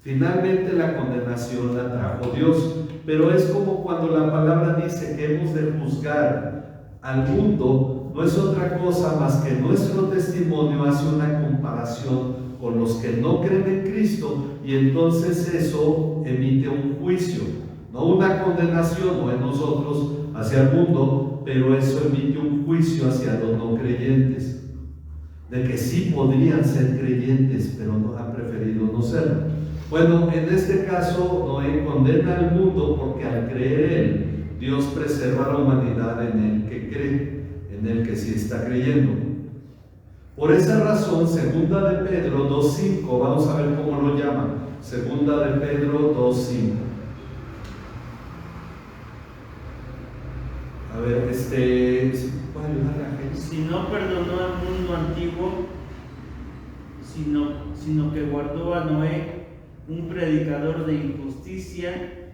[SPEAKER 1] Finalmente la condenación la trajo Dios, pero es como cuando la palabra dice que hemos de juzgar al mundo. No es otra cosa más que nuestro testimonio hace una comparación con los que no creen en Cristo, y entonces eso emite un juicio, no una condenación, no en nosotros hacia el mundo, pero eso emite un juicio hacia los no creyentes. de que sí podrían ser creyentes, pero no han preferido no serlo. Bueno, en este caso Noé condena al mundo porque al creer él, Dios preserva a la humanidad en el que cree, en el que sí está creyendo. Por esa razón, segunda de Pedro 2:5, vamos a ver cómo lo llama. Segunda de Pedro 2:5. A ver, ¿puede ayudar a la gente?
[SPEAKER 5] Si no perdonó al mundo antiguo, sino que guardó a Noé, un predicador de injusticia,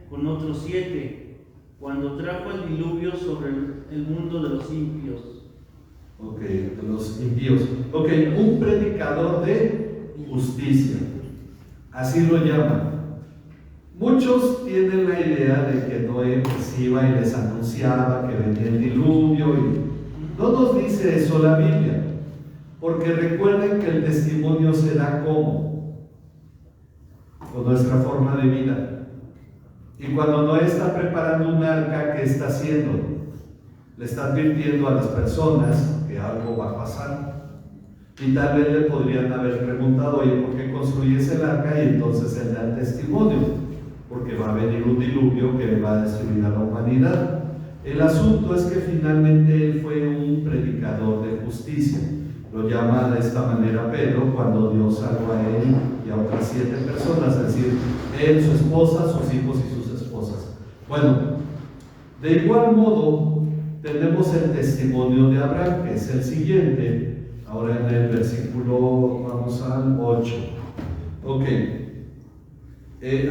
[SPEAKER 5] con otros 7, cuando trajo el diluvio sobre el mundo de los impíos.
[SPEAKER 1] Ok, de los impíos. Ok, un predicador de justicia, así lo llaman. Muchos tienen la idea de que Noé pues iba y les anunciaba que venía el diluvio, y no nos dice eso la Biblia, porque recuerden que el testimonio se da como con nuestra forma de vida. Y cuando Noé está preparando un arca, ¿qué está haciendo? Le está advirtiendo a las personas que algo va a pasar. Y tal vez le podrían haber preguntado, oye, ¿por qué construyes el arca? Y entonces él da el testimonio, porque va a venir un diluvio que va a destruir a la humanidad. El asunto es que finalmente él fue un predicador de justicia. Lo llama de esta manera Pedro cuando Dios salvó a él y a otras 7 personas, es decir, él, su esposa, sus hijos y sus esposas. Bueno, de igual modo tenemos el testimonio de Abraham, que es el siguiente, ahora en el versículo, vamos al 8. Ok,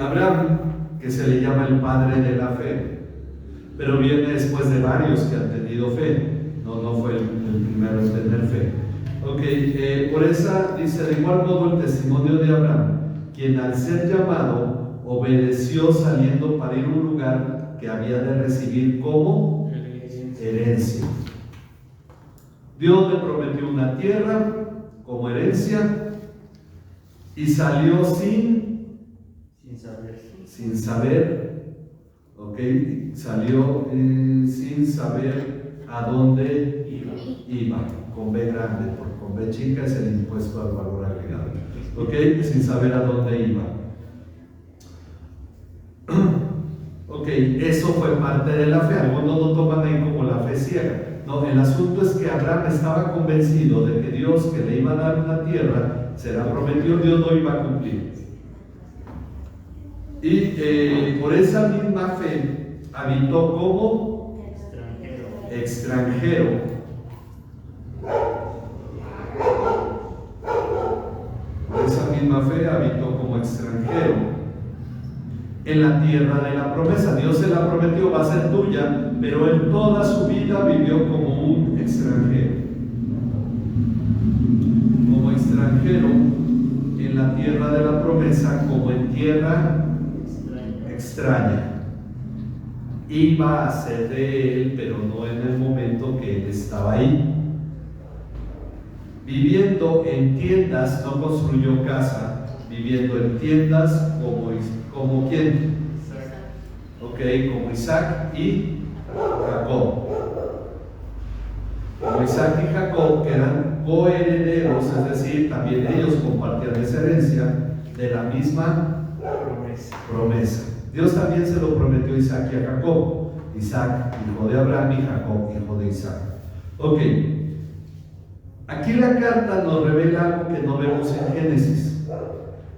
[SPEAKER 1] Abraham, que se le llama el padre de la fe, pero viene después de varios que han tenido fe, no fue el primero en tener fe. Ok, por esa dice, de igual modo el testimonio de Abraham, quien al ser llamado obedeció saliendo para ir a un lugar que había de recibir como herencia. Dios le prometió una tierra como herencia y salió sin saber, ok, salió sin saber a dónde iba, con B grande, porque con B chica es el impuesto al valor agregado, ok, sin saber a dónde iba. Ok, eso fue parte de la fe. Algunos lo toman ahí como la fe ciega. No, el asunto es que Abraham estaba convencido de que Dios, que le iba a dar una tierra, se la prometió, Dios lo iba a cumplir. Y por esa misma fe habitó como extranjero. Por esa misma fe habitó como extranjero en la tierra de la promesa. Dios se la prometió, va a ser tuya, pero él toda su vida vivió como un extranjero. Como extranjero en la tierra de la promesa, como en tierra extraña. Iba a ser de él, pero no en el momento que él estaba ahí. Viviendo en tiendas, no construyó casa, viviendo en tiendas como ¿quién? Ok, como Isaac y Jacob. Como Isaac y Jacob, que eran coherederos, es decir, también ellos compartían esa herencia de la misma promesa. Dios también se lo prometió a Isaac y a Jacob. Isaac, hijo de Abraham, y Jacob, hijo de Isaac. Ok, aquí la carta nos revela algo que no vemos en Génesis,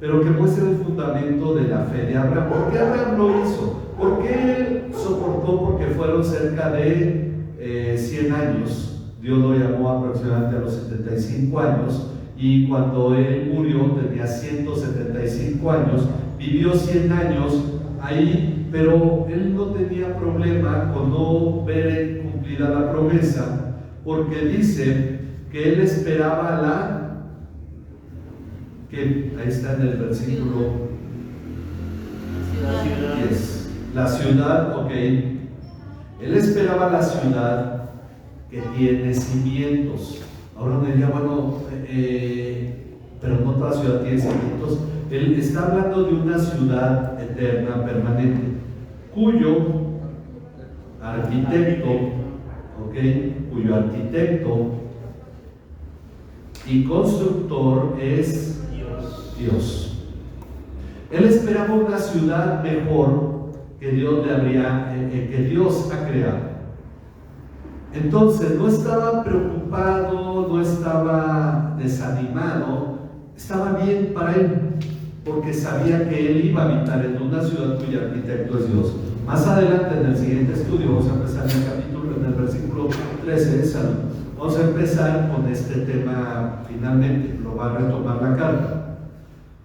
[SPEAKER 1] pero que muestra el fundamento de la fe de Abraham. ¿Por qué Abraham lo hizo? ¿Por qué él soportó? Porque fueron cerca de 100 años. Dios lo llamó aproximadamente a los 75 años, y cuando él murió tenía 175 años. Vivió 100 años ahí, pero él no tenía problema con no ver cumplida la promesa, porque dice que él esperaba que ahí está en el versículo, la ciudad, ok, él esperaba la ciudad que tiene cimientos. Ahora me diría, bueno, pero no toda ciudad tiene cimientos. Él está hablando de una ciudad eterna, permanente, cuyo arquitecto y constructor es Dios. Él esperaba una ciudad mejor que Dios ha creado. Entonces no estaba preocupado, no estaba desanimado, estaba bien para él, porque sabía que él iba a habitar en una ciudad cuyo arquitecto es Dios. Más adelante en el siguiente estudio, vamos a empezar en el versículo 13 de Salmo. Vamos a empezar con este tema finalmente, lo va a retomar la carta.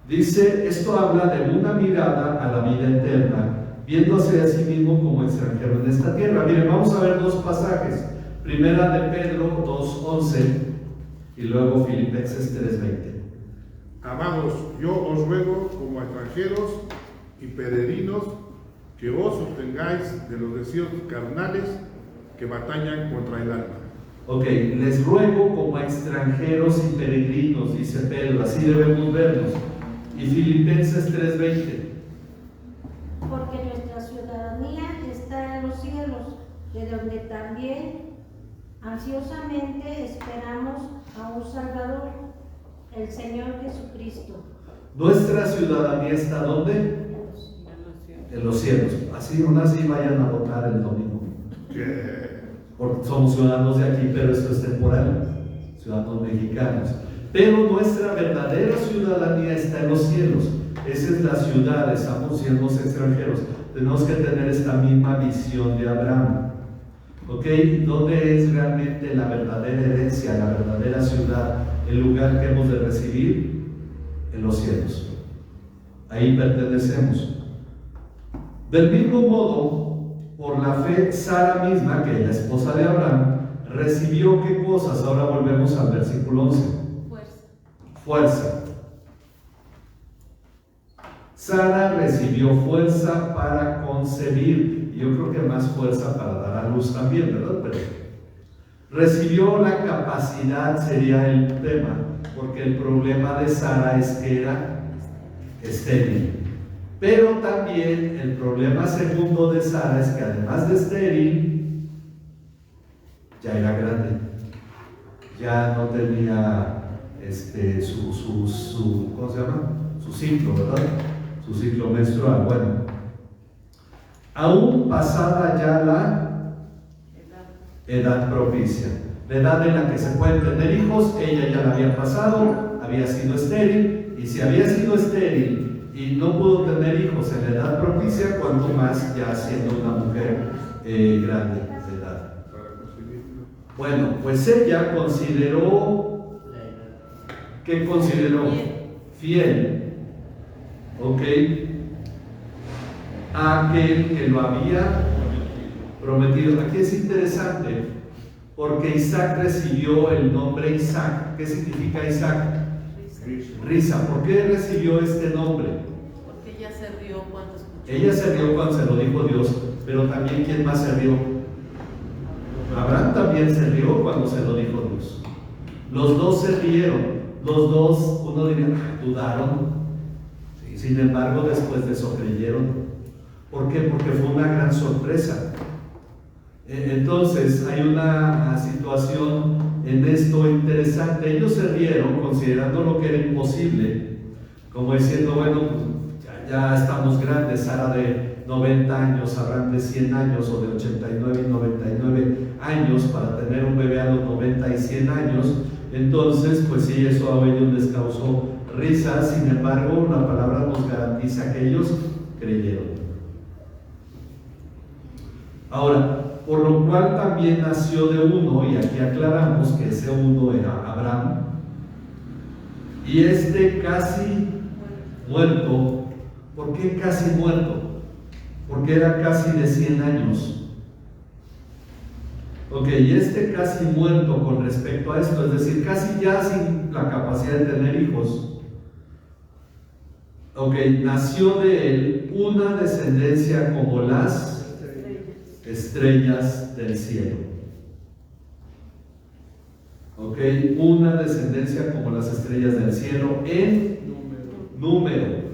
[SPEAKER 1] Dice, esto habla de una mirada a la vida eterna, viéndose a sí mismo como extranjero en esta tierra. Miren, vamos a ver dos pasajes. Primera de Pedro 2:11 y luego Filipenses 3:20.
[SPEAKER 6] Amados, yo os ruego como extranjeros y peregrinos que os obtengáis de los deseos carnales que batallan contra el alma.
[SPEAKER 1] Ok, les ruego como extranjeros y peregrinos, dice Pedro, así debemos vernos. Y Filipenses 3:20.
[SPEAKER 10] Porque nuestra ciudadanía está en los cielos, de donde también ansiosamente esperamos a un Salvador, el Señor Jesucristo.
[SPEAKER 1] Nuestra ciudadanía está ¿dónde? En los cielos. Así, aún así vayan a votar el domingo. Porque somos ciudadanos de aquí, pero esto es temporal, ciudadanos mexicanos. Pero nuestra verdadera ciudadanía está en los cielos. Esa es la ciudad, estamos siendo extranjeros. Tenemos que tener esta misma visión de Abraham. ¿Ok? ¿Dónde es realmente la verdadera herencia, la verdadera ciudad, el lugar que hemos de recibir? En los cielos. Ahí pertenecemos. Del mismo modo, por la fe, Sara misma, que es la esposa de Abraham, recibió ¿qué cosas? Ahora volvemos al versículo 11. Fuerza. Sara recibió fuerza para concebir. Yo creo que más fuerza para dar a luz también, ¿verdad? Pero recibió la capacidad, sería el tema, porque el problema de Sara es que era estéril. Pero también el problema segundo de Sara es que además de estéril, ya era grande. Ya no tenía ¿cómo se llama? Su ciclo, ¿verdad? Su ciclo menstrual. Bueno, aún pasada ya la edad propicia, la edad en la que se pueden tener hijos, ella ya la había pasado, había sido estéril, y si había sido estéril y no pudo tener hijos en la edad propicia, cuanto más ya siendo una mujer grande de edad. Bueno, pues ella consideró, ¿qué consideró? Fiel, ¿ok? A aquel que lo había prometido. Aquí es interesante, porque Isaac recibió el nombre Isaac. ¿Qué significa Isaac? Risa. ¿Por qué recibió este nombre?
[SPEAKER 8] Porque ella se rió cuando escuchó.
[SPEAKER 1] Ella se rió cuando se lo dijo Dios, pero también ¿quién más se rió? Abraham también se rió cuando se lo dijo Dios. Los dos se rieron. Los dos, uno diría, dudaron. Sin embargo, después de eso creyeron. ¿Por qué? Porque fue una gran sorpresa. Entonces, hay una situación en esto interesante. Ellos se rieron considerando lo que era imposible, como diciendo, bueno, pues ya estamos grandes, Sara de 90 años, Abraham de 100 años, o de 89 y 99 años, para tener un bebé a los 90 y 100 años. Entonces, pues sí, eso a ellos les causó risa. Sin embargo, la palabra nos garantiza que ellos creyeron. Ahora, por lo cual también nació de uno, y aquí aclaramos que ese uno era Abraham, y este casi muerto. ¿Por qué casi muerto? Porque era casi de 100 años. Ok, y este casi muerto con respecto a esto, es decir, casi ya sin la capacidad de tener hijos. Ok, nació de él una descendencia como las estrellas del cielo. Ok, una descendencia como las estrellas del cielo en número.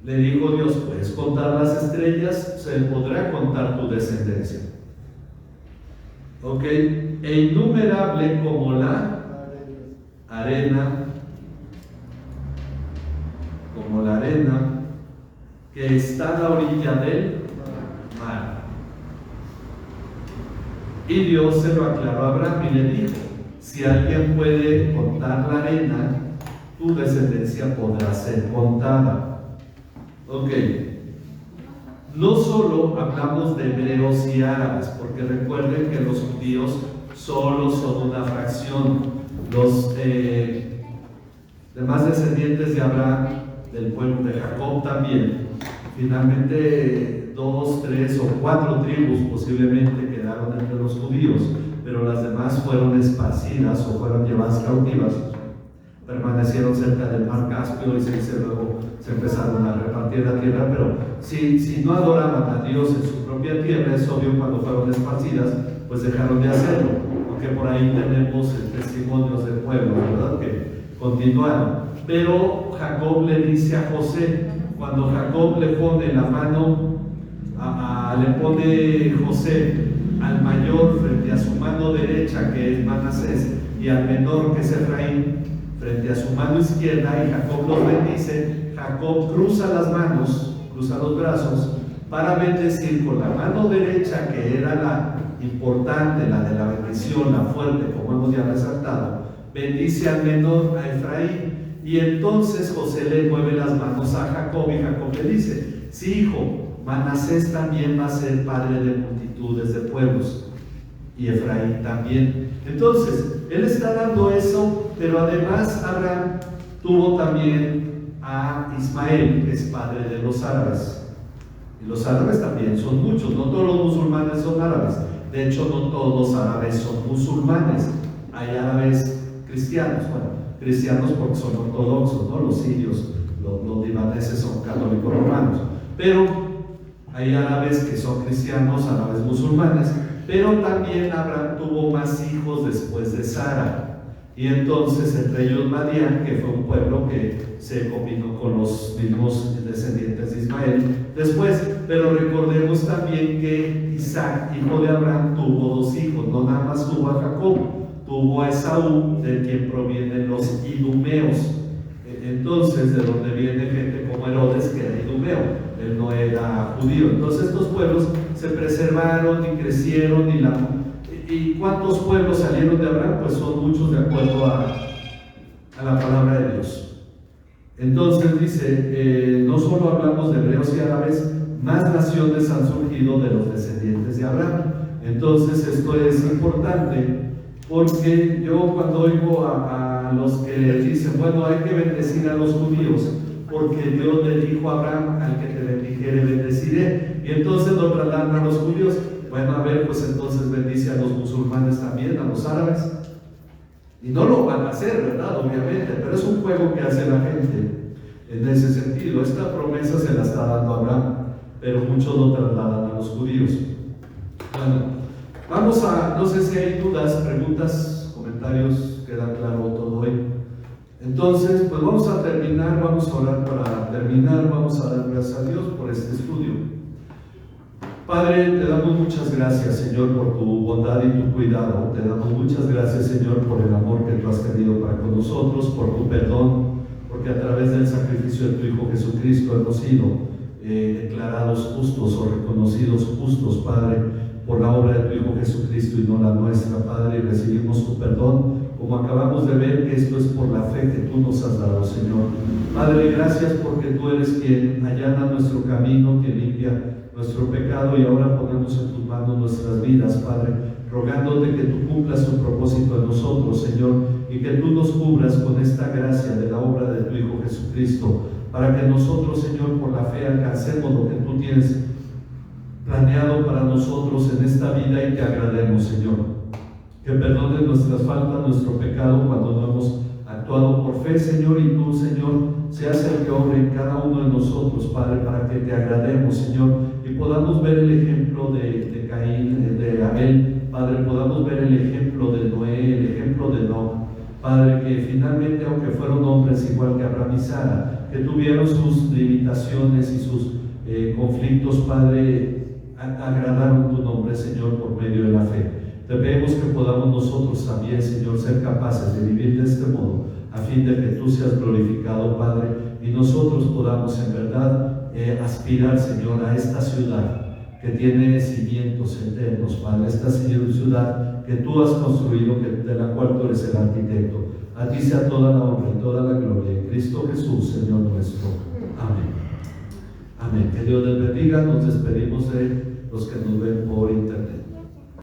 [SPEAKER 1] Le dijo Dios, puedes contar las estrellas, se podrá contar tu descendencia. Ok, e innumerable como la arena, como la arena que está a la orilla del mar. Y Dios se lo aclaró a Abraham y le dijo: si alguien puede contar la arena, tu descendencia podrá ser contada. Ok. No solo hablamos de hebreos y árabes, porque recuerden que los judíos solo son una fracción. Los demás descendientes de Abraham, del pueblo de Jacob también, finalmente 2, 3 o 4 tribus posiblemente quedaron entre los judíos, pero las demás fueron esparcidas o fueron llevadas cautivas. Permanecieron cerca del mar Caspio y luego se empezaron a repartir la tierra, pero si no adoraban a Dios en su propia tierra, es obvio, cuando fueron esparcidas, pues dejaron de hacerlo, porque por ahí tenemos testimonios del pueblo, ¿verdad?, que continuaron. Pero Jacob le dice a José, cuando Jacob le pone la mano, le pone José al mayor frente a su mano derecha, que es Manasés, y al menor, que es Efraín, frente a su mano izquierda, y Jacob los bendice. Jacob cruza las manos, cruza los brazos para bendecir con la mano derecha, que era la importante, la de la bendición, la fuerte, como hemos ya resaltado. Bendice al menor, a Efraín, y entonces José le mueve las manos a Jacob, y Jacob le dice: sí, hijo, Manasés también va a ser padre de multitudes de pueblos, y Efraín también. Entonces, él está dando eso, pero además Abraham tuvo también a Ismael, que es padre de los árabes. Y los árabes también son muchos, no todos los musulmanes son árabes. De hecho, no todos los árabes son musulmanes. Hay árabes cristianos, bueno, cristianos porque son ortodoxos, ¿no? Los sirios, los libaneses son católicos romanos. Pero hay árabes que son cristianos, árabes musulmanes. Pero también Abraham tuvo más hijos después de Sara, y entonces entre ellos Madián, que fue un pueblo que se combinó con los mismos descendientes de Ismael después. Pero recordemos también que Isaac, hijo de Abraham, tuvo 2 hijos, no nada más tuvo a Jacob, tuvo a Esaú, de quien provienen los idumeos. Entonces, de donde viene gente como Herodes, que era idumeo, él no era judío. Entonces estos pueblos se preservaron y crecieron, y ¿cuántos pueblos salieron de Abraham? Pues son muchos, de acuerdo a la palabra de Dios. Entonces dice, no solo hablamos de hebreos y árabes, más naciones han surgido de los descendientes de Abraham. Entonces esto es importante, porque yo cuando oigo a los que dicen, bueno, hay que bendecir a los judíos, porque Dios le dijo a Abraham: al que te bendijere, bendeciré. Y entonces lo trasladan a los judíos. Bueno, a ver, pues entonces bendice a los musulmanes también, a los árabes. Y no lo van a hacer, ¿verdad? Obviamente, pero es un juego que hace la gente en ese sentido. Esta promesa se la está dando a Abraham, pero muchos lo trasladan a los judíos. Bueno, vamos a, no sé si hay dudas, preguntas, comentarios, queda claro todo hoy. Entonces, pues vamos a terminar, vamos a orar para terminar, vamos a dar gracias a Dios por este estudio. Padre, te damos muchas gracias, Señor, por tu bondad y tu cuidado. Te damos muchas gracias, Señor, por el amor que tú has tenido para con nosotros, por tu perdón, porque a través del sacrificio de tu Hijo Jesucristo hemos sido declarados justos o reconocidos justos, Padre, por la obra de tu Hijo Jesucristo y no la nuestra, Padre, y recibimos tu perdón, como acabamos de ver, que esto es por la fe que tú nos has dado, Señor. Padre, gracias porque tú eres quien allana nuestro camino, quien limpia nuestro pecado, y ahora ponemos en tus manos nuestras vidas, Padre, rogándote que tú cumplas tu propósito en nosotros, Señor, y que tú nos cubras con esta gracia de la obra de tu Hijo Jesucristo, para que nosotros, Señor, por la fe alcancemos lo que tú tienes planeado para nosotros en esta vida y te agrademos, Señor. Que perdones nuestras faltas, nuestro pecado cuando no hemos actuado por fe, Señor, y tú, Señor, seas el que obre en cada uno de nosotros, Padre, para que te agrademos, Señor, y podamos ver el ejemplo de Caín, de Abel, Padre, podamos ver el ejemplo de Noé, el ejemplo de Enoc, Padre, que finalmente, aunque fueron hombres igual que Abraham y Sara, que tuvieron sus limitaciones y sus conflictos, Padre, agradaron tu nombre, Señor, por medio de la fe. Te pedimos que podamos nosotros también, Señor, ser capaces de vivir de este modo, a fin de que tú seas glorificado, Padre, y nosotros podamos en verdad aspirar, Señor, a esta ciudad que tiene cimientos eternos, Padre, esta ciudad que tú has construido, de la cual tú eres el arquitecto. A ti sea toda la honra y toda la gloria en Cristo Jesús, Señor nuestro. Amén. Amén. Que Dios les bendiga. Nos despedimos de los que nos ven por internet.